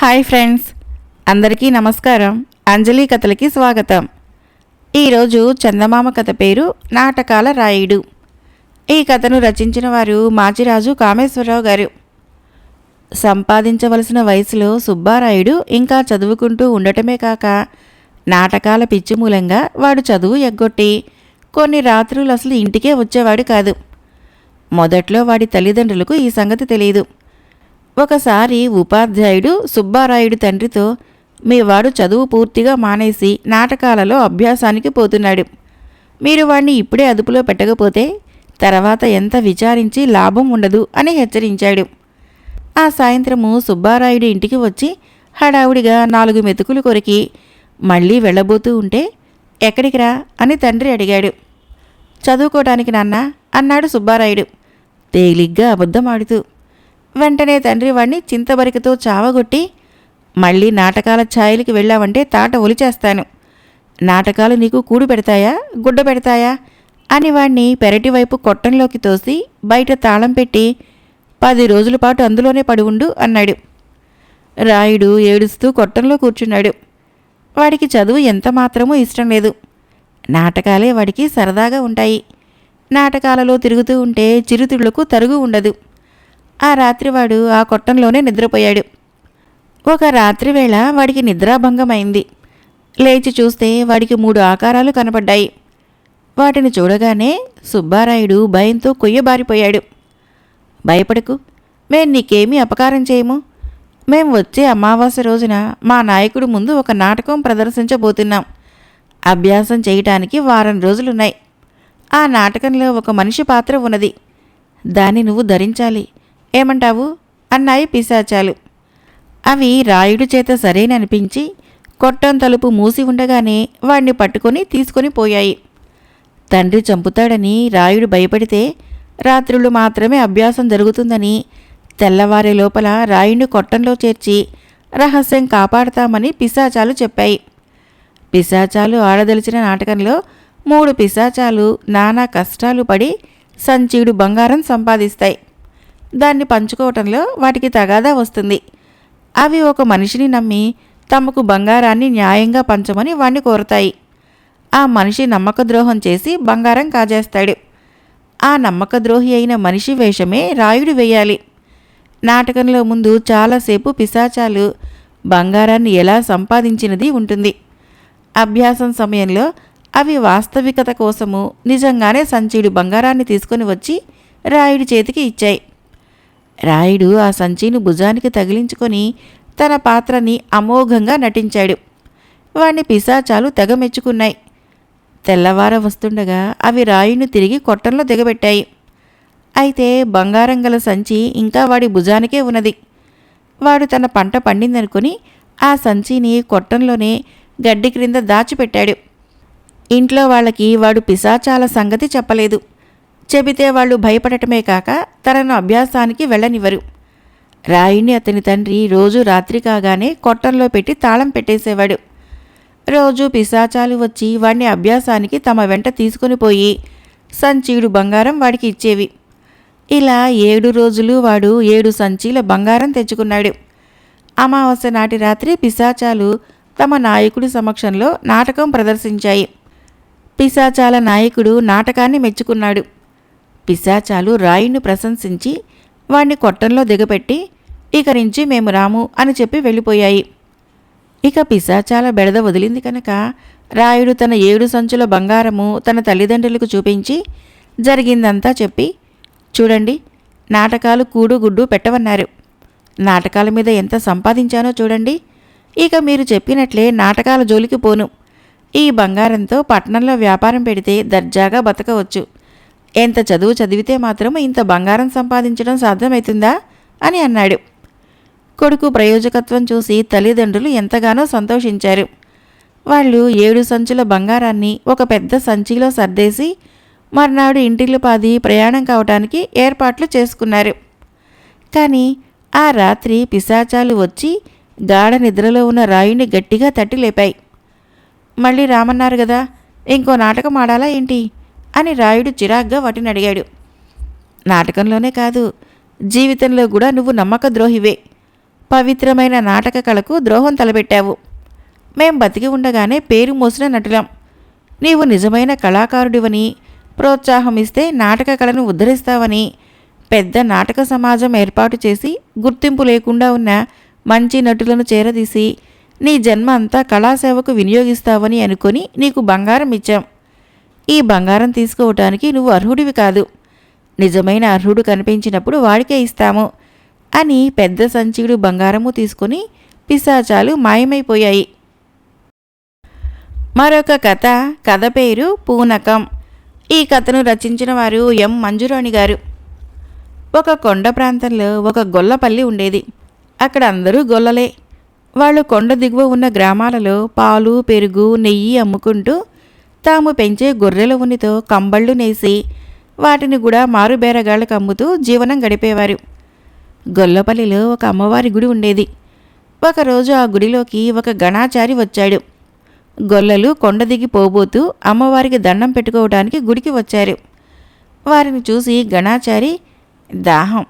Hi friends, అందరికీ నమస్కారం. అంజలి కథలకి స్వాగతం. ఈరోజు చందమామ కథ పేరు నాటకాల రాయుడు. ఈ కథను రచించిన వారు మాచిరాజు కామేశ్వరరావు గారు. సంపాదించవలసిన వయసులో సుబ్బారాయుడు ఇంకా చదువుకుంటూ ఉండటమే కాక నాటకాల పిచ్చి మూలంగా వాడు చదువు ఎగ్గొట్టి కొన్ని రాత్రులు అసలు ఇంటికే వచ్చేవాడు కాదు. మొదట్లో వాడి తల్లిదండ్రులకు ఈ సంగతి తెలియదు. ఒకసారి ఉపాధ్యాయుడు సుబ్బారాయుడు తండ్రితో, మీ వాడు చదువు పూర్తిగా మానేసి నాటకాలలో అభ్యాసానికి పోతున్నాడు. మీరు వాణ్ణి ఇప్పుడే అదుపులో పెట్టకపోతే తర్వాత ఎంత విచారించి లాభం ఉండదు అని హెచ్చరించాడు. ఆ సాయంత్రము సుబ్బారాయుడు ఇంటికి వచ్చి హడావుడిగా 4 మెతుకులు కొరికి మళ్ళీ వెళ్ళబోతూ ఉంటే, ఎక్కడికి రా అని తండ్రి అడిగాడు. చదువుకోవటానికి నాన్న అన్నాడు సుబ్బారాయుడు తేలిగ్గా అబద్ధమాడుతూ. వెంటనే తండ్రి వాణ్ణి చింతబరికతో చావగొట్టి, మళ్ళీ నాటకాల ఛాయలకి వెళ్ళావంటే తాట ఒలిచేస్తాను. నాటకాలు నీకు కూడు పెడతాయా గుడ్డ పెడతాయా అని వాణ్ణి పెరటి వైపు కొట్టంలోకి తోసి బయట తాళం పెట్టి 10 రోజుల పాటు అందులోనే పడి ఉండు అన్నాడు. రాయుడు ఏడుస్తూ కొట్టంలో కూర్చున్నాడు. వాడికి చదువు ఎంత మాత్రమూ ఇష్టం లేదు. నాటకాలే వాడికి సరదాగా ఉంటాయి. నాటకాలలో తిరుగుతూ ఉంటే చిరుతిళ్లకు తరుగు ఉండదు. ఆ రాత్రి వాడు ఆ కొట్టంలోనే నిద్రపోయాడు. ఒక రాత్రి వేళ వాడికి నిద్రాభంగమైంది. లేచి చూస్తే వాడికి 3 ఆకారాలు కనపడ్డాయి. వాటిని చూడగానే సుబ్బారాయుడు భయంతో కొయ్యబారిపోయాడు. భయపడకు, మేం నీకేమీ అపకారం చేయము. మేం వచ్చే అమావాస్య రోజున మా నాయకుడు ముందు ఒక నాటకం ప్రదర్శించబోతున్నాం. అభ్యాసం చేయటానికి వారం రోజులున్నాయి. ఆ నాటకంలో ఒక మనిషి పాత్ర ఉన్నది. దాన్ని నువ్వు ధరించాలి. ఏమంటావు అన్నాయి పిశాచాలు. అవి రాయుడు చేత సరేననిపించి కొట్టం తలుపు మూసి ఉండగానే వాణ్ణి పట్టుకొని తీసుకొని పోయాయి. తండ్రి చంపుతాడని రాయుడు భయపడితే రాత్రులు మాత్రమే అభ్యాసం జరుగుతుందని తెల్లవారే లోపల రాయుడిని కొట్టంలో చేర్చి రహస్యం కాపాడతామని పిశాచాలు చెప్పాయి. పిశాచాలు ఆడదలిచిన నాటకంలో 3 పిశాచాలు నానా కష్టాలు పడి సంచీడు బంగారం సంపాదిస్తాయి. దాన్ని పంచుకోవటంలో వాటికి తగాదా వస్తుంది. అవి ఒక మనిషిని నమ్మి తమకు బంగారాన్ని న్యాయంగా పంచమని వాణ్ణి కోరతాయి. ఆ మనిషి నమ్మకద్రోహం చేసి బంగారం కాజేస్తాడు. ఆ నమ్మకద్రోహి అయిన మనిషి వేషమే రాయుడు వేయాలి. నాటకంలో ముందు చాలాసేపు పిశాచాలు బంగారాన్ని ఎలా సంపాదించినది ఉంటుంది. అభ్యాసం సమయంలో అవి వాస్తవికత కోసము నిజంగానే సంచీడు బంగారాన్ని తీసుకొని వచ్చి రాయుడి చేతికి ఇచ్చాయి. రాయుడు ఆ సంచిని భుజానికి తగిలించుకొని తన పాత్రని అమోఘంగా నటించాడు. వాణ్ణి పిశాచాలు తెగ మెచ్చుకున్నాయి. తెల్లవార వస్తుండగా అవి రాయుడిని తిరిగి కొట్టంలో దిగబెట్టాయి. అయితే బంగారం గల సంచి ఇంకా వాడి భుజానికే ఉన్నది. వాడు తన పంట పండిందనుకుని ఆ సంచిని కొట్టంలోనే గడ్డి క్రింద దాచిపెట్టాడు. ఇంట్లో వాళ్ళకి వాడు పిశాచాల సంగతి చెప్పలేదు. చెబితే వాళ్ళు భయపడటమే కాక తనను అభ్యాసానికి వెళ్ళనివ్వరు. రాయుడిని అతని తండ్రి రోజు రాత్రి కాగానే కొట్టంలో పెట్టి తాళం పెట్టేసేవాడు. రోజు పిశాచాలు వచ్చి వాడిని అభ్యాసానికి తమ వెంట తీసుకుని పోయి సంచీడు బంగారం వాడికి ఇచ్చేవి. ఇలా 7 రోజులు వాడు 7 సంచీల బంగారం తెచ్చుకున్నాడు. అమావాస్య నాటి రాత్రి పిశాచాలు తమ నాయకుడి సమక్షంలో నాటకం ప్రదర్శించాయి. పిశాచాల నాయకుడు నాటకాన్ని మెచ్చుకున్నాడు. పిశాచాలు రాయుడిని ప్రశంసించి వాణ్ణి కొట్టంలో దిగపెట్టి, ఇక నుంచి మేము రాము అని చెప్పి వెళ్ళిపోయాయి. ఇక పిశాచాల బెడద వదిలింది కనుక రాయుడు తన 7 సంచుల బంగారము తన తల్లిదండ్రులకు చూపించి జరిగిందంతా చెప్పి, చూడండి, నాటకాలు కూడు గుడ్డు పెట్టవన్నారు. నాటకాల మీద ఎంత సంపాదించానో చూడండి. ఇక మీరు చెప్పినట్లే నాటకాల జోలికి పోను. ఈ బంగారంతో పట్టణంలో వ్యాపారం పెడితే దర్జాగా బతకవచ్చు. ఎంత చదువు చదివితే మాత్రం ఇంత బంగారం సంపాదించడం సాధ్యమవుతుందా అని అన్నాడు. కొడుకు ప్రయోజకత్వం చూసి తల్లిదండ్రులు ఎంతగానో సంతోషించారు. వాళ్ళు 7 సంచుల బంగారాన్ని ఒక పెద్ద సంచిలో సర్దేసి మర్నాడు ఇంటిల్లిపాది ప్రయాణం కావటానికి ఏర్పాట్లు చేసుకున్నారు. కానీ ఆ రాత్రి పిశాచాలు వచ్చి గాఢ నిద్రలో ఉన్న రాయుడిని గట్టిగా తట్టి లేపాయి. మళ్ళీ రామన్నారు కదా, ఇంకో నాటకం ఆడాలా ఏంటి అని రాయుడు చిరాగ్గా వాటిని అడిగాడు. నాటకంలోనే కాదు, జీవితంలో కూడా నువ్వు నమ్మకద్రోహివే. పవిత్రమైన నాటక కళకు ద్రోహం తలపెట్టావు. మేం బతికి ఉండగానే పేరు మోసిన నటులం. నీవు నిజమైన కళాకారుడివని, ప్రోత్సాహమిస్తే నాటక కళను ఉద్ధరిస్తావని, పెద్ద నాటక సమాజం ఏర్పాటు చేసి గుర్తింపు లేకుండా ఉన్న మంచి నటులను చేరదీసి నీ జన్మ అంతా కళాసేవకు వినియోగిస్తావని అనుకొని నీకు బంగారం ఇచ్చాం. ఈ బంగారం తీసుకోవటానికి నువ్వు అర్హుడివి కాదు. నిజమైన అర్హుడు కనిపించినప్పుడు వాడికే ఇస్తాము అని పెద్ద సంచిడు బంగారము తీసుకుని పిశాచాలు మాయమైపోయాయి. మరొక కథ పేరు పూనకం. ఈ కథను రచించిన వారు ఎం మంజురాణి గారు. ఒక కొండ ప్రాంతంలో ఒక గొల్లపల్లి ఉండేది. అక్కడ అందరూ గొల్లలే. వాళ్ళు కొండ దిగువ ఉన్న గ్రామాలలో పాలు, పెరుగు, నెయ్యి అమ్ముకుంటూ తాము పెంచే గొర్రెల ఉనితో కంబళ్ళు నేసి వాటిని కూడా మారుబేరగాళ్లకు అమ్ముతూ జీవనం గడిపేవారు. గొల్లపల్లిలో ఒక అమ్మవారి గుడి ఉండేది. ఒకరోజు ఆ గుడిలోకి ఒక గణాచారి వచ్చాడు. గొల్లలు కొండ దిగి పోబోతూ అమ్మవారికి దండం పెట్టుకోవడానికి గుడికి వచ్చారు. వారిని చూసి గణాచారి, దాహం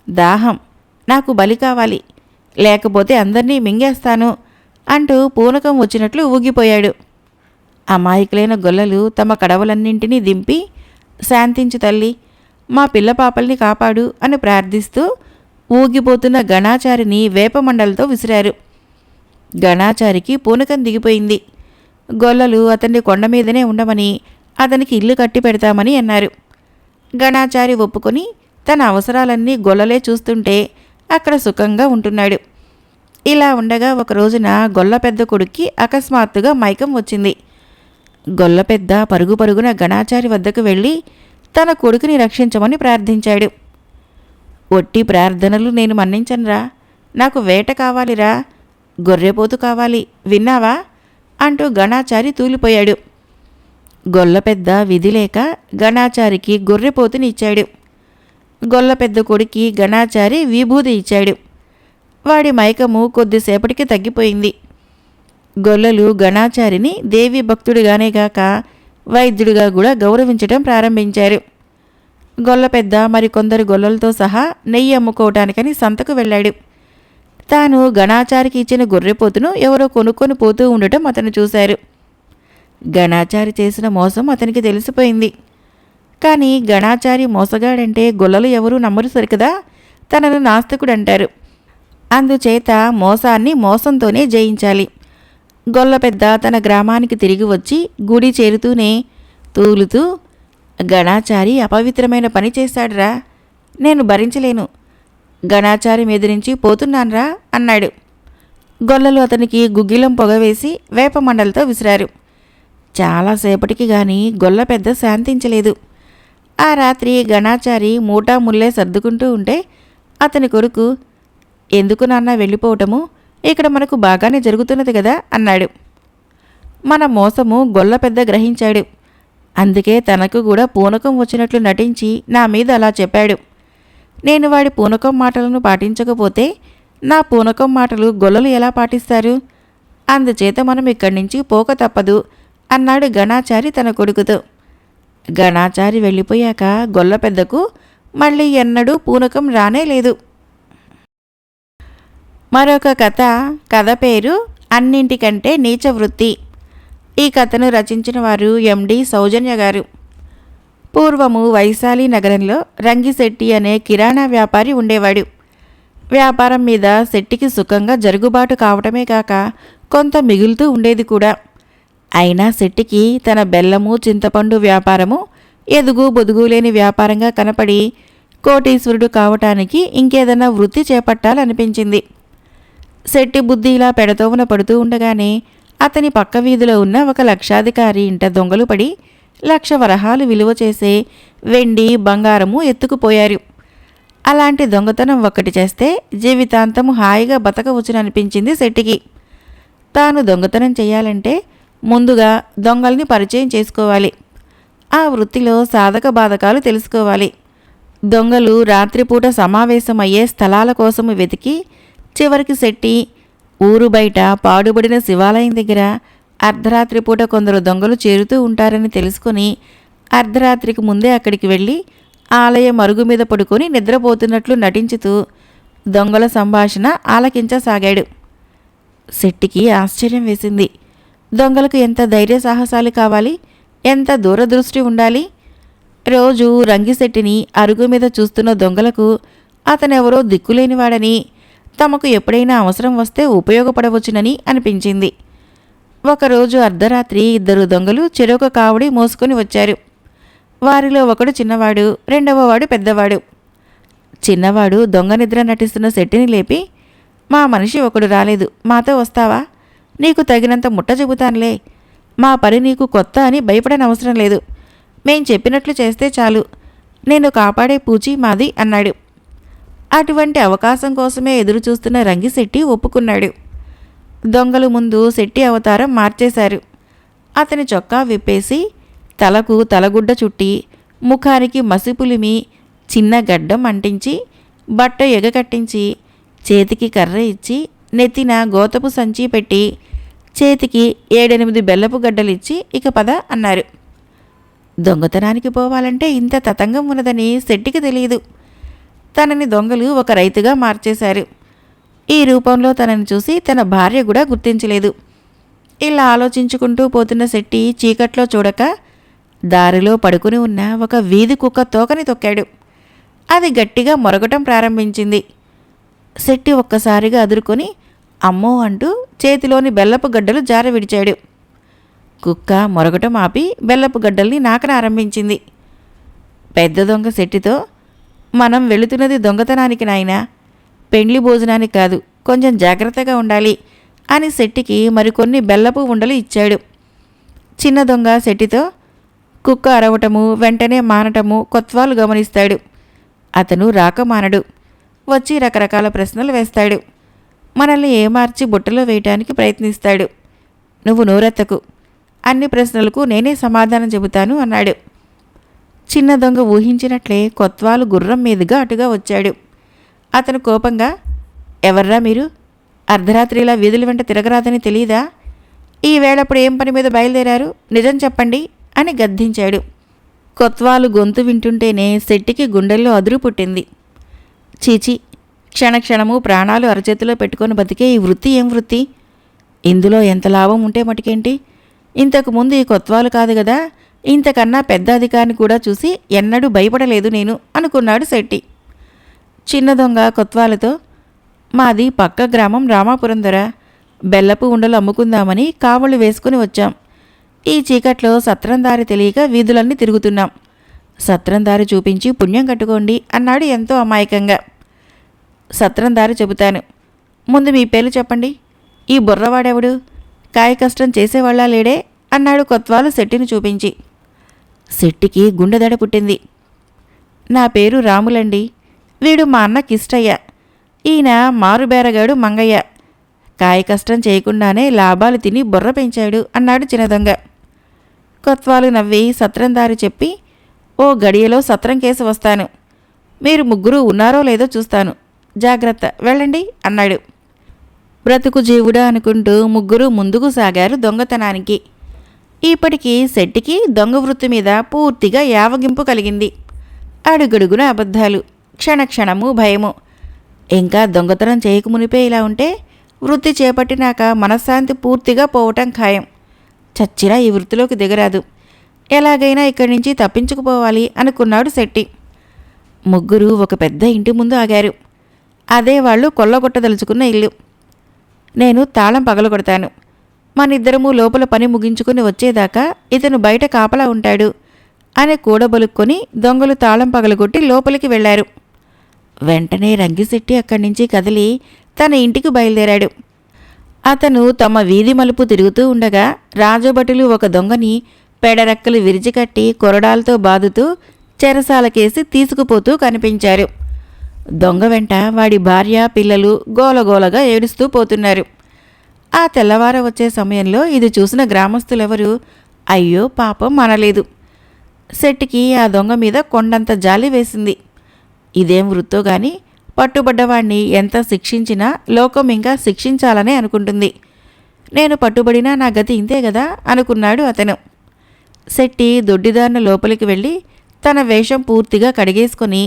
దాహం, నాకు బలి కావాలి, లేకపోతే అందరినీ మింగేస్తాను అంటూ పూనకం వచ్చినట్లు ఊగిపోయాడు. అమాయకులైన గొల్లలు తమ కడవలన్నింటినీ దింపి, శాంతించు తల్లి, మా పిల్ల పాపల్ని కాపాడు అని ప్రార్థిస్తూ ఊగిపోతున్న గణాచారిని వేపమండలతో విసిరారు. గణాచారికి పూనకం దిగిపోయింది. గొల్లలు అతన్ని కొండ మీదనే ఉండమని, అతనికి ఇల్లు కట్టి పెడతామని అన్నారు. గణాచారి ఒప్పుకొని తన అవసరాలన్నీ గొల్లలే చూస్తుంటే అక్కడ సుఖంగా ఉంటున్నాడు. ఇలా ఉండగా ఒక రోజున గొల్ల పెద్ద కొడుక్కి అకస్మాత్తుగా మైకం వచ్చింది. గొల్ల పెద్ద పరుగు పరుగున గణాచారి వద్దకు వెళ్ళి తన కొడుకుని రక్షించమని ప్రార్థించాడు. ఒట్టి ప్రార్థనలు నేను మన్నించనురా, నాకు వేట కావాలిరా, గొర్రెపోతు కావాలి, విన్నావా అంటూ గణాచారి తూలిపోయాడు. గొల్ల పెద్ద విధిలేక గణాచారికి గొర్రెపోతుని ఇచ్చాడు. గొల్ల పెద్ద కొడుకి గణాచారి విభూది ఇచ్చాడు. వాడి మైకము కొద్దిసేపటికి తగ్గిపోయింది. గొల్లలు గణాచారిని దేవి భక్తుడిగానేగాక వైద్యుడిగా కూడా గౌరవించడం ప్రారంభించారు. గొల్ల పెద్ద మరికొందరు గొల్లలతో సహా నెయ్యి అమ్ముకోవటానికని సంతకు వెళ్ళాడు. తాను గణాచారికి ఇచ్చిన గొర్రెపోతును ఎవరో కొనుక్కొని పోతూ ఉండటం అతను చూశారు. గణాచారి చేసిన మోసం అతనికి తెలిసిపోయింది. కానీ గణాచారి మోసగాడంటే గొల్లలు ఎవరూ నమ్మరు సరికదా, తనను నాస్తికుడంటారు. అందుచేత మోసాన్ని మోసంతోనే జయించాలి. గొల్ల పెద్ద తన గ్రామానికి తిరిగి వచ్చి గుడి చేరుతూనే తూలుతూ, గణాచారి అపవిత్రమైన పని చేశాడురా, నేను భరించలేను, గణాచారి మీద నుంచి పోతున్నాన్రా అన్నాడు. గొల్లలు అతనికి గుగ్గిలం పొగవేసి వేపమండలతో విసిరారు. చాలాసేపటికి గాని గొల్ల పెద్ద శాంతించలేదు. ఆ రాత్రి గణాచారి మూటా ముల్లే సర్దుకుంటూ ఉంటే అతని కొడుకు, ఎందుకు నాన్న వెళ్ళిపోవటము, ఇక్కడ మనకు బాగానే జరుగుతున్నది కదా అన్నాడు. మన మోసము గొల్ల పెద్ద గ్రహించాడు. అందుకే తనకు కూడా పూనకం వచ్చినట్లు నటించి నా మీద అలా చెప్పాడు. నేను వాడి పూనకం మాటలను పాటించకపోతే నా పూనకం మాటలు గొల్లలు ఎలా పాటిస్తారు? అందుచేత మనం ఇక్కడి నుంచి పోక తప్పదు అన్నాడు గణాచారి తన కొడుకుతో. గణాచారి వెళ్ళిపోయాక గొల్ల పెద్దకు మళ్ళీ ఎన్నడూ పూనకం రానే లేదు. మరొక కథ పేరు అన్నింటికంటే నీచ వృత్తి. ఈ కథను రచించిన వారు ఎండి సౌజన్య గారు. పూర్వము వైశాలి నగరంలో రంగిశెట్టి అనే కిరాణా వ్యాపారి ఉండేవాడు. వ్యాపారం మీద శెట్టికి సుఖంగా జరుగుబాటు కావటమే కాక కొంత మిగులుతూ ఉండేది కూడా. అయినా శెట్టికి తన బెల్లము చింతపండు వ్యాపారము ఎదుగు బొదుగు లేని వ్యాపారంగా కనపడి కోటీశ్వరుడు కావటానికి ఇంకేదన్నా వృత్తి చేపట్టాలనిపించింది. శెట్టి బుద్ధి ఇలా పెడతోవన పడుతూ ఉండగానే అతని పక్క వీధిలో ఉన్న ఒక లక్షాధికారి ఇంట దొంగలు పడి 1,00,000 వరహాలు విలువ చేసే వెండి బంగారము ఎత్తుకుపోయారు. అలాంటి దొంగతనం ఒక్కటి చేస్తే జీవితాంతము హాయిగా బతకవచ్చుననిపించింది శెట్టికి. తాను దొంగతనం చేయాలంటే ముందుగా దొంగల్ని పరిచయం చేసుకోవాలి. ఆ వృత్తిలో సాధక బాధకాలు తెలుసుకోవాలి. దొంగలు రాత్రిపూట సమావేశమయ్యే స్థలాల కోసము వెతికి చివరికి శెట్టి ఊరు బయట పాడుబడిన శివాలయం దగ్గర అర్ధరాత్రి పూట కొందరు దొంగలు చేరుతూ ఉంటారని తెలుసుకుని అర్ధరాత్రికి ముందే అక్కడికి వెళ్ళి ఆలయం అరుగు మీద పడుకొని నిద్రపోతున్నట్లు నటించుతూ దొంగల సంభాషణ ఆలకించసాగాడు. శెట్టికి ఆశ్చర్యం వేసింది. దొంగలకు ఎంత ధైర్య సాహసాలు కావాలి, ఎంత దూరదృష్టి ఉండాలి. రోజు రంగిశెట్టిని అరుగు మీద చూస్తున్న దొంగలకు అతనెవరో దిక్కులేనివాడని, తమకు ఎప్పుడైనా అవసరం వస్తే ఉపయోగపడవచ్చునని అనిపించింది. ఒకరోజు అర్ధరాత్రి 2 దొంగలు చెరొక కావడి మోసుకొని వచ్చారు. వారిలో ఒకడు చిన్నవాడు, రెండవవాడు పెద్దవాడు. చిన్నవాడు దొంగ నిద్ర నటిస్తున్న శెట్టిని లేపి, మా మనిషి ఒకడు రాలేదు, మాతో వస్తావా? నీకు తగినంత ముట్ట చెబుతానులే. మా పని నీకు కొత్త అని భయపడనవసరం లేదు. మేం చెప్పినట్లు చేస్తే చాలు. నేను కాపాడే పూచి మాది అన్నాడు. అటువంటి అవకాశం కోసమే ఎదురుచూస్తున్న రంగిశెట్టి ఒప్పుకున్నాడు. దొంగలు ముందు శెట్టి అవతారం మార్చేశారు. అతని చొక్కా విప్పేసి, తలకు తలగుడ్డ చుట్టి, ముఖానికి మసిపులిమి, చిన్న గడ్డం అంటించి, బట్ట ఎగకట్టించి, చేతికి కర్ర ఇచ్చి, నెత్తిన గోతపు సంచి పెట్టి, చేతికి 7-8 బెల్లపు గడ్డలిచ్చి ఇక పద అన్నారు. దొంగతనానికి పోవాలంటే ఇంత తతంగం ఉన్నదని శెట్టికి తెలియదు. తనని దొంగలు ఒక రైతుగా మార్చేశారు. ఈ రూపంలో తనని చూసి తన భార్య కూడా గుర్తించలేదు. ఇలా ఆలోచించుకుంటూ పోతున్న శెట్టి చీకట్లో చూడక దారిలో పడుకుని ఉన్న ఒక వీధి కుక్క తోకని తొక్కాడు. అది గట్టిగా మొరగటం ప్రారంభించింది. శెట్టి ఒక్కసారిగా అదురుకొని అమ్మో అంటూ చేతిలోని బెల్లపు గడ్డలు జార విడిచాడు. కుక్క మొరగటం ఆపి బెల్లపు గడ్డల్ని నాకనారంభించింది. పెద్ద దొంగ శెట్టితో, మనం వెళుతున్నది దొంగతనానికి నాయనా, పెండ్లి భోజనానికి కాదు, కొంచెం జాగ్రత్తగా ఉండాలి అని శెట్టికి మరికొన్ని బెల్లపు ఉండలు ఇచ్చాడు. చిన్న దొంగ శెట్టితో, కుక్క అరవటము వెంటనే మానటము కొత్వాలు గమనిస్తాడు. అతను రాక మానడు, వచ్చి రకరకాల ప్రశ్నలు వేస్తాడు. మనల్ని ఏమార్చి బుట్టలో వేయటానికి ప్రయత్నిస్తాడు. నువ్వు నోరెత్తకు, అన్ని ప్రశ్నలకు నేనే సమాధానం చెబుతాను అన్నాడు. చిన్న దొంగ ఊహించినట్లే కొత్వాలు గుర్రం మీదుగా అటుగా వచ్చాడు. అతను కోపంగా, ఎవర్రా మీరు? అర్ధరాత్రిలా వీధుల వెంట తిరగరాదని తెలీదా? ఈ వేళప్పుడు ఏం పని మీద బయలుదేరారు? నిజం చెప్పండి అని గద్దించాడు. కొత్వాలు గొంతు వింటుంటేనే శెట్టికి గుండెల్లో అదురు పుట్టింది. చీచి, క్షణక్షణము ప్రాణాలు అరచేతిలో పెట్టుకొని బతికే ఈ వృత్తి ఏం వృత్తి? ఇందులో ఎంత లాభం ఉంటే మటుకేంటి? ఇంతకుముందు ఈ కొత్వాలు కాదు కదా, ఇంతకన్నా పెద్ద అధికారిని కూడా చూసి ఎన్నడూ భయపడలేదు నేను అనుకున్నాడు శెట్టి. చిన్న దొంగ కొత్వాలతో, మాది పక్క గ్రామం రామాపురం దొర, బెల్లపు ఉండలు అమ్ముకుందామని కావళ్ళు వేసుకుని వచ్చాం. ఈ చీకట్లో సత్రం దారి తెలియక వీధులన్నీ తిరుగుతున్నాం. సత్రం దారి చూపించి పుణ్యం కట్టుకోండి అన్నాడు ఎంతో అమాయకంగా. సత్రం దారి చెబుతాను, ముందు మీ పేర్లు చెప్పండి. ఈ బుర్రవాడెవడు? కాయ కష్టం చేసేవాళ్ళ లేడే అన్నాడు కొత్వాలు శెట్టిని చూపించి. శెట్టికి గుండెదడ పుట్టింది. నా పేరు రాములండి, వీడు మా అన్న కిష్టయ్య, ఈయన మారుబేరగాడు మంగయ్య. కాయ కష్టం చేయకుండానే లాభాలు తిని బుర్ర పెంచాడు అన్నాడు చిన్నదొంగ. కొత్వాలు నవ్వి సత్రం దారి చెప్పి, ఓ గడియలో సత్రం కేసు వస్తాను. మీరు ముగ్గురు ఉన్నారో లేదో చూస్తాను, జాగ్రత్త, వెళ్ళండి అన్నాడు. బ్రతుకు జీవుడా అనుకుంటూ ముగ్గురు ముందుకు సాగారు దొంగతనానికి. ఇప్పటికీ శెట్టికి దొంగ వృత్తి మీద పూర్తిగా యావగింపు కలిగింది. అడుగడుగున అబద్ధాలు, క్షణక్షణము భయము. ఇంకా దొంగతనం చేయకమునిపే ఇలా ఉంటే వృత్తి చేపట్టినాక మనశ్శాంతి పూర్తిగా పోవటం ఖాయం. చచ్చినా ఈ వృత్తిలోకి దిగరాదు, ఎలాగైనా ఇక్కడి నుంచి తప్పించుకుపోవాలి అనుకున్నాడు శెట్టి. ముగ్గురు ఒక పెద్ద ఇంటి ముందు ఆగారు. అదే వాళ్ళు కొల్లగొట్టదలుచుకున్న ఇల్లు. నేను తాళం పగలగొడతాను, మనిద్దరము లోపల పని ముగించుకుని వచ్చేదాకా ఇతను బయట కాపలా ఉంటాడు అని కూడబలుక్కొని దొంగలు తాళం పగలగొట్టి లోపలికి వెళ్లారు. వెంటనే రంగిశెట్టి అక్కడి నుంచి కదిలి తన ఇంటికి బయలుదేరాడు. అతను తమ వీధి మలుపు తిరుగుతూ ఉండగా రాజభటులు ఒక దొంగని పెడరెక్కలు విరిచికట్టి కొరడాలతో బాదుతూ చెరసాలకేసి తీసుకుపోతూ కనిపించారు. దొంగ వెంట వాడి భార్య పిల్లలు గోలగోలగా ఏడుస్తూ పోతున్నారు. ఆ తెల్లవార వచ్చే సమయంలో ఇది చూసిన గ్రామస్తులెవరూ అయ్యో పాపం అనలేదు. శెట్టికి ఆ దొంగ మీద కొండంత జాలి వేసింది. ఇదేం వృత్తో గాని పట్టుబడ్డవాణ్ణి ఎంత శిక్షించినా లోకం ఇంకా శిక్షించాలనే అనుకుంటుంది. నేను పట్టుబడినా నా గతి ఇంతే కదా అనుకున్నాడు అతను. శెట్టి దొడ్డిదారిన లోపలికి వెళ్ళి తన వేషం పూర్తిగా కడిగేసుకొని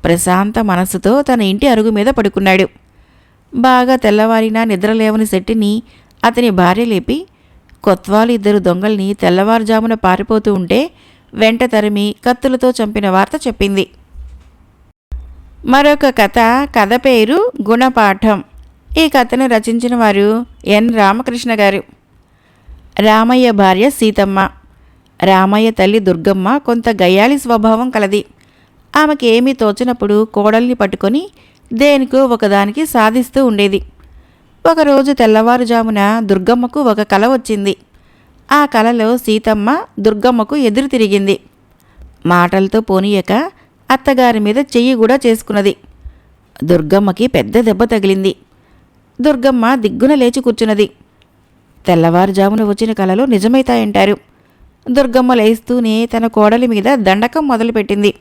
ప్రశాంత మనస్సుతో తన ఇంటి అరుగు మీద పడుకున్నాడు. బాగా తెల్లవారినా నిద్రలేవని శెట్టిని అతని భార్య లేపి కొత్వాలు 2 దొంగల్ని తెల్లవారుజామున పారిపోతూ ఉంటే వెంట తరిమి కత్తులతో చంపిన వార్త చెప్పింది. మరొక కథ పేరు గుణపాఠం. ఈ కథను రచించిన వారు ఎన్ రామకృష్ణ గారు. రామయ్య భార్య సీతమ్మ. రామయ్య తల్లి దుర్గమ్మ కొంత గయ్యాళి స్వభావం కలది. ఆమెకి ఏమీ తోచినప్పుడు కోడల్ని పట్టుకొని దేనికో ఒకదానికి సాధిస్తూ ఉండేది. ఒకరోజు తెల్లవారుజామున దుర్గమ్మకు ఒక కల వచ్చింది. ఆ కలలో సీతమ్మ దుర్గమ్మకు ఎదురు తిరిగింది. మాటలతో పోనీయక అత్తగారి మీద చెయ్యి కూడా చేసుకున్నది. దుర్గమ్మకి పెద్ద దెబ్బ తగిలింది. దుర్గమ్మ దిగ్గున లేచి కూర్చున్నది. తెల్లవారుజామున వచ్చిన కలలు నిజమైతాయంటారు. దుర్గమ్మ లేస్తూనే తన కోడలి మీద దండకం మొదలుపెట్టింది.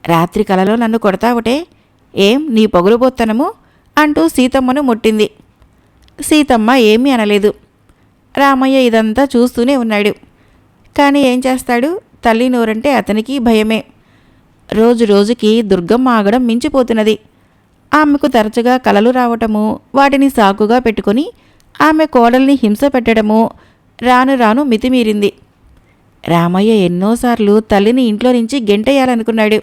రాత్రి కలలో నన్ను కొడతావుటే, ఏం నీ పొగరుబోత్తనము అంటూ సీతమ్మను ముట్టింది. సీతమ్మ ఏమీ అనలేదు. రామయ్య ఇదంతా చూస్తూనే ఉన్నాడు. కానీ ఏం చేస్తాడు, తల్లి నోరంటే అతనికి భయమే. రోజు రోజుకి దుర్గమ్మ ఆగడం మించిపోతున్నది. ఆమెకు తరచుగా కలలు రావటము, వాటిని సాకుగా పెట్టుకొని ఆమె కోడల్ని హింస పెట్టడము రాను రాను మితిమీరింది. రామయ్య ఎన్నోసార్లు తల్లిని ఇంట్లో నుంచి గెంటేయాలనుకున్నాడు.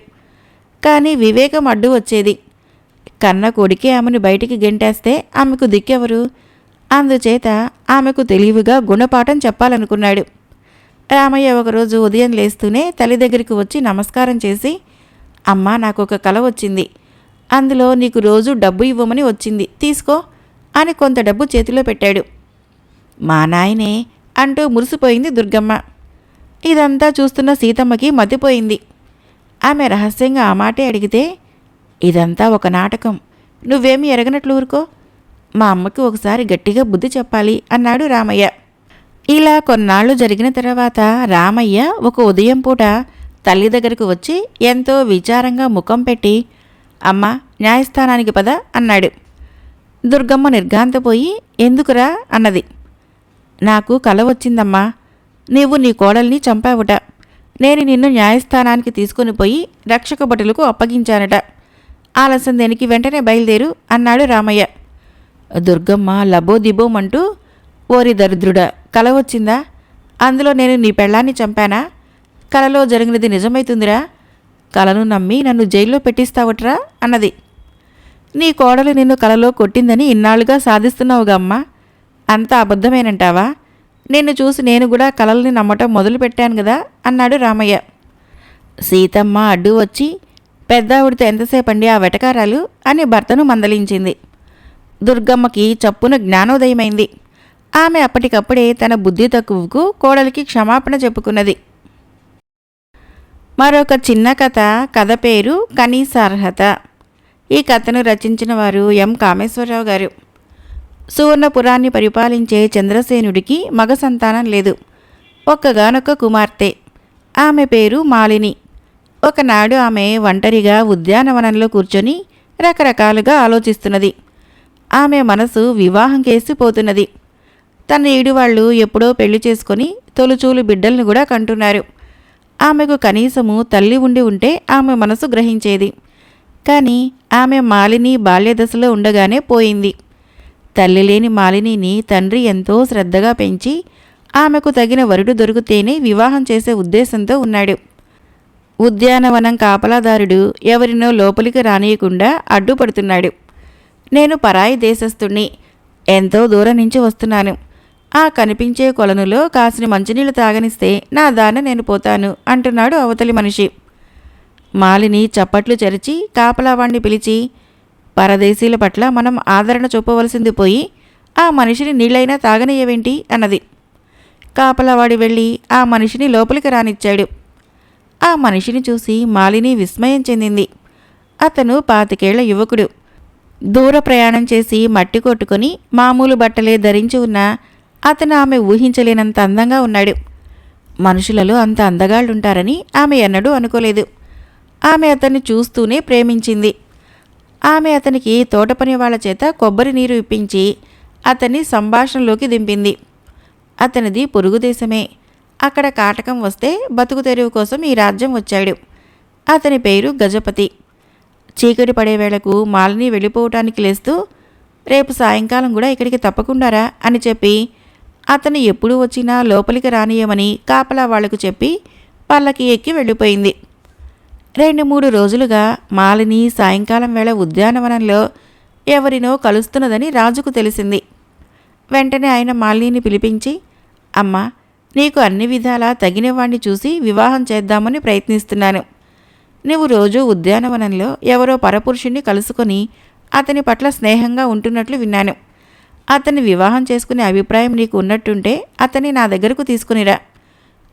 కానీ వివేకం అడ్డు వచ్చేది. కన్న కొడుకే ఆమెను బయటికి గెంటేస్తే ఆమెకు దిక్కెవరు? అందుచేత ఆమెకు తెలివిగా గుణపాఠం చెప్పాలనుకున్నాడు. రామయ్య ఒకరోజు ఉదయం లేస్తూనే తల్లి దగ్గరికి వచ్చి నమస్కారం చేసి, అమ్మా, నాకొక కల వచ్చింది. అందులో నీకు రోజు డబ్బు ఇవ్వమని వచ్చింది, తీసుకో అని కొంత డబ్బు చేతిలో పెట్టాడు. మా నాయనే అంటూ మురిసిపోయింది దుర్గమ్మ. ఇదంతా చూస్తున్న సీతమ్మకి మతిపోయింది. ఆమె రహస్యంగా ఆ మాటే అడిగితే, ఇదంతా ఒక నాటకం, నువ్వేమీ ఎరగనట్లు ఊరుకో, మా అమ్మకి ఒకసారి గట్టిగా బుద్ధి చెప్పాలి అన్నాడు రామయ్య. ఇలా కొన్నాళ్ళు జరిగిన తర్వాత రామయ్య ఒక ఉదయం పూట తల్లి దగ్గరకు వచ్చి ఎంతో విచారంగా ముఖం పెట్టి, అమ్మ, న్యాయస్థానానికి పద అన్నాడు. దుర్గమ్మ నిర్ఘాంతపోయి, ఎందుకురా అన్నది. నాకు కల వచ్చిందమ్మా, నీవు నీ కోడల్ని చంపావుట. నేను నిన్ను న్యాయస్థానానికి తీసుకుని పోయి రక్షక భటులకు అప్పగించానట. ఆలస్యం దేనికి, వెంటనే బయలుదేరు అన్నాడు రామయ్య. దుర్గమ్మ లబోదిబోమంటూ, ఓరి దరిద్రుడా, కల వచ్చిందా? అందులో నేను నీ పెళ్ళాన్ని చంపానా? కలలో జరిగినది నిజమైతుందిరా. కలను నమ్మి నన్ను జైల్లో పెట్టిస్తావట్రా అన్నది. నీ కోడలు నిన్ను కలలో కొట్టిందని ఇన్నాళ్లుగా సాధిస్తున్నావుగా అమ్మా, అంతా అబద్ధమేనంటావా? నిన్ను చూసి నేను కూడా కలల్ని నమ్మటం మొదలుపెట్టాను కదా అన్నాడు రామయ్య. సీతమ్మ అడ్డు వచ్చి, పెద్దావిడితో ఎంతసేపండి ఆ వెటకారాలు అని భర్తను మందలించింది. దుర్గమ్మకి చప్పున జ్ఞానోదయమైంది. ఆమె అప్పటికప్పుడే తన బుద్ధి తక్కువకు కోడలికి క్షమాపణ చెప్పుకున్నది. మరొక చిన్న కథ పేరు కనీసార్హత. ఈ కథను రచించిన వారు ఎం కామేశ్వరరావు గారు. సువర్ణపురాన్ని పరిపాలించే చంద్రసేనుడికి మగ సంతానం లేదు. ఒక్కగానొక్క కుమార్తె. ఆమె పేరు మాలిని. ఒకనాడు ఆమె ఒంటరిగా ఉద్యానవనంలో కూర్చొని రకరకాలుగా ఆలోచిస్తున్నది. ఆమె మనసు వివాహం కేసిపోతున్నది. తన ఈడువాళ్లు ఎప్పుడో పెళ్లి చేసుకొని తొలుచూలు బిడ్డల్ని కూడా కంటున్నారు. ఆమెకు కనీసము తల్లి ఉంటే ఆమె మనసు గ్రహించేది. కానీ ఆమె మాలిని బాల్యదశలో ఉండగానే పోయింది. తల్లి లేని మాలినిని తండ్రి ఎంతో శ్రద్ధగా పెంచి ఆమెకు తగిన వరుడు దొరికితేనే వివాహం చేసే ఉద్దేశంతో ఉన్నాడు. ఉద్యానవనం కాపలాదారుడు ఎవరినో లోపలికి రానియకుండా అడ్డుపడుతున్నాడు. నేను పరాయి దేశస్థుణ్ణి, ఎంతో దూరం నుంచి వస్తున్నాను. ఆ కనిపించే కొలనులో కాసిన మంచినీళ్ళు తాగనిస్తే నా దాన నేను పోతాను అంటున్నాడు అవతలి మనిషి. మాలిని చప్పట్లు చెరిచి కాపలావాణ్ణి పిలిచి, పరదేశీల పట్ల మనం ఆదరణ చూపవలసింది పోయి ఆ మనిషిని నీళ్ళైనా తాగనీయవేంటి అన్నది. కాపలావాడి వెళ్ళి ఆ మనిషిని లోపలికి రానిచ్చాడు. ఆ మనిషిని చూసి మాలిని విస్మయం చెందింది. అతను 25 యువకుడు. దూర ప్రయాణం చేసి మట్టి కొట్టుకొని మామూలు బట్టలే ధరించి ఉన్న అతను ఆమె ఊహించలేనంత అందంగా ఉన్నాడు. మనుషులలో అంత అందగాళ్లుంటారని ఆమె ఎన్నడూ అనుకోలేదు. ఆమె అతన్ని చూస్తూనే ప్రేమించింది. ఆమె అతనికి తోటపని వాళ్ళ చేత కొబ్బరి నీరు ఇప్పించి అతన్ని సంభాషణలోకి దింపింది. అతనిది పొరుగు దేశమే. అక్కడ కాటకం వస్తే బతుకు తెరువు కోసం ఈ రాజ్యం వచ్చాడు. అతని పేరు గజపతి. చీకటి పడే వేళకు మాలిని వెళ్ళిపోవటానికి లేస్తూ, రేపు సాయంకాలం కూడా ఇక్కడికి తప్పకుండారా అని చెప్పి అతను ఎప్పుడు వచ్చినా లోపలికి రానియమని కాపలా వాళ్లకు చెప్పి పల్లకి ఎక్కి వెళ్ళిపోయింది. 2-3 రోజులుగా మాలిని సాయంకాలం వేళ ఉద్యానవనంలో ఎవరినో కలుస్తున్నదని రాజుకు తెలిసింది. వెంటనే ఆయన మాలిని పిలిపించి, అమ్మా, నీకు అన్ని విధాలా తగినవాణ్ణి చూసి వివాహం చేద్దామని ప్రయత్నిస్తున్నాను. నువ్వు రోజూ ఉద్యానవనంలో ఎవరో పరపురుషుణ్ణి కలుసుకొని అతని పట్ల స్నేహంగా ఉంటున్నట్లు విన్నాను. అతన్ని వివాహం చేసుకునే అభిప్రాయం నీకు ఉన్నట్టుంటే అతన్ని నా దగ్గరకు తీసుకునిరా.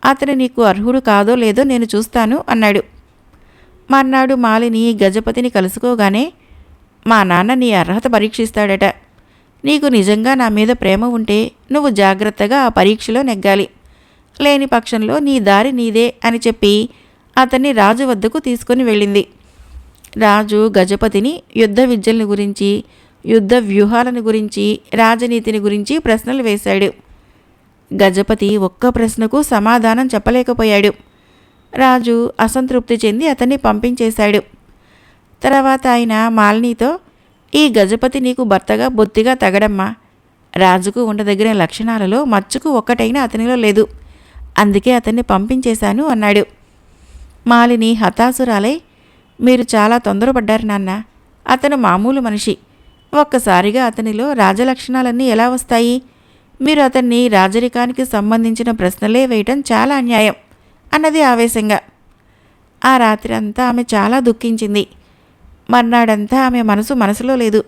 అతను నీకు అర్హుడు కాదో లేదో నేను చూస్తాను అన్నాడు. మర్నాడు మాలిని గజపతిని కలుసుకోగానే, మా నాన్న నీ అర్హత పరీక్షిస్తాడట. నీకు నిజంగా నా మీద ప్రేమ ఉంటే నువ్వు జాగ్రత్తగా ఆ పరీక్షలో నెగ్గాలి. లేని పక్షంలో నీ దారి నీదే అని చెప్పి అతన్ని రాజు వద్దకు తీసుకుని వెళ్ళింది. రాజు గజపతిని యుద్ధ విద్యలను గురించి, యుద్ధ వ్యూహాలను గురించి, రాజనీతిని గురించి ప్రశ్నలు వేశాడు. గజపతి ఒక్క ప్రశ్నకు సమాధానం చెప్పలేకపోయాడు. రాజు అసంతృప్తి చెంది అతన్ని పంపించేశాడు. తర్వాత ఆయన మాలినితో, ఈ గజపతి నీకు భర్తగా బొత్తిగా తగడమ్మా. రాజుకు ఉండదగిన లక్షణాలలో మచ్చుకు ఒక్కటైనా అతనిలో లేదు. అందుకే అతన్ని పంపించేశాను అన్నాడు. మాలిని హతాసురాలై, మీరు చాలా తొందరపడ్డారు నాన్న. అతను మామూలు మనిషి. ఒక్కసారిగా అతనిలో రాజలక్షణాలన్నీ ఎలా వస్తాయి? మీరు అతన్ని రాజరికానికి సంబంధించిన ప్రశ్నలే వేయటం చాలా అన్యాయం అన్నది ఆవేశంగా. ఆ రాత్రి అంతా ఆమె చాలా దుఃఖించింది. మర్నాడంతా ఆమె మనసులో లేదు.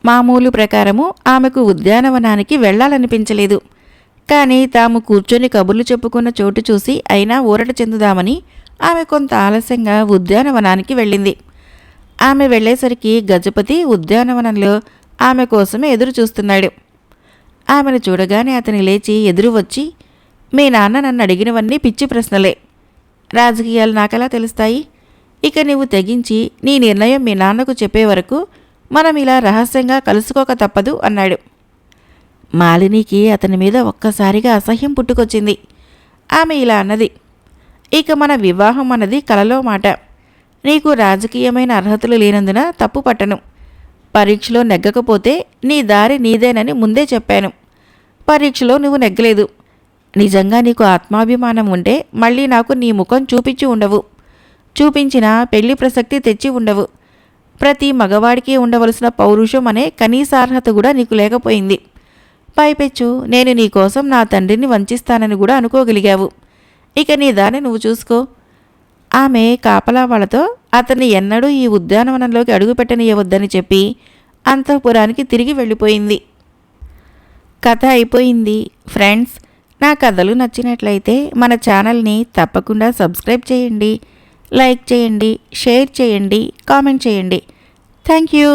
మామూలు ప్రకారము ఆమెకు ఉద్యానవనానికి వెళ్లాలనిపించలేదు. కానీ తాము కూర్చొని కబుర్లు చెప్పుకున్న చోటు చూసి అయినా ఊరట చెందుదామని ఆమె కొంత ఆలస్యంగా ఉద్యానవనానికి వెళ్ళింది. ఆమె వెళ్లేసరికి గజపతి ఉద్యానవనంలో ఆమె కోసమే ఎదురు చూస్తున్నాడు. ఆమెను చూడగానే అతని లేచి ఎదురు వచ్చి, మీ నాన్న నన్ను అడిగినవన్నీ పిచ్చి ప్రశ్నలే. రాజకీయాలు నాకెలా తెలుస్తాయి? ఇక నువ్వు తెగించి నీ నిర్ణయం మీ నాన్నకు చెప్పే వరకు మనం ఇలా రహస్యంగా కలుసుకోక తప్పదు అన్నాడు. మాలినికి అతని మీద ఒక్కసారిగా అసహ్యం పుట్టుకొచ్చింది. ఆమె ఇలా అన్నది, ఇక మన వివాహం అన్నది కలలో మాట. నీకు రాజకీయమైన అర్హతలు లేనందున తప్పు పట్టను. పరీక్షలో నెగ్గకపోతే నీ దారి నీదేనని ముందే చెప్పాను. పరీక్షలో నువ్వు నెగ్గలేదు. నిజంగా నీకు ఆత్మాభిమానం ఉంటే మళ్ళీ నాకు నీ ముఖం చూపించి ఉండవు. చూపించినా పెళ్లి ప్రసక్తి తెచ్చి ఉండవు. ప్రతి మగవాడికి ఉండవలసిన పౌరుషం అనే కనీసార్హత కూడా నీకు లేకపోయింది. పైపెచ్చు నేను నీకోసం నా తండ్రిని వంచిస్తానని కూడా అనుకోగలిగావు. ఇక నీ దాన్ని నువ్వు చూసుకో. ఆమె కాపలా వాళ్ళతో అతన్ని ఎన్నడూ ఈ ఉద్యానవనంలోకి అడుగుపెట్టనియవద్దని చెప్పి అంతఃపురానికి తిరిగి వెళ్ళిపోయింది. కథ అయిపోయింది. ఫ్రెండ్స్, నా కథలు నచ్చినట్లయితే మన ఛానల్ని తప్పకుండా సబ్స్క్రైబ్ చేయండి, లైక్ చేయండి, షేర్ చేయండి, కామెంట్ చేయండి. Thank you.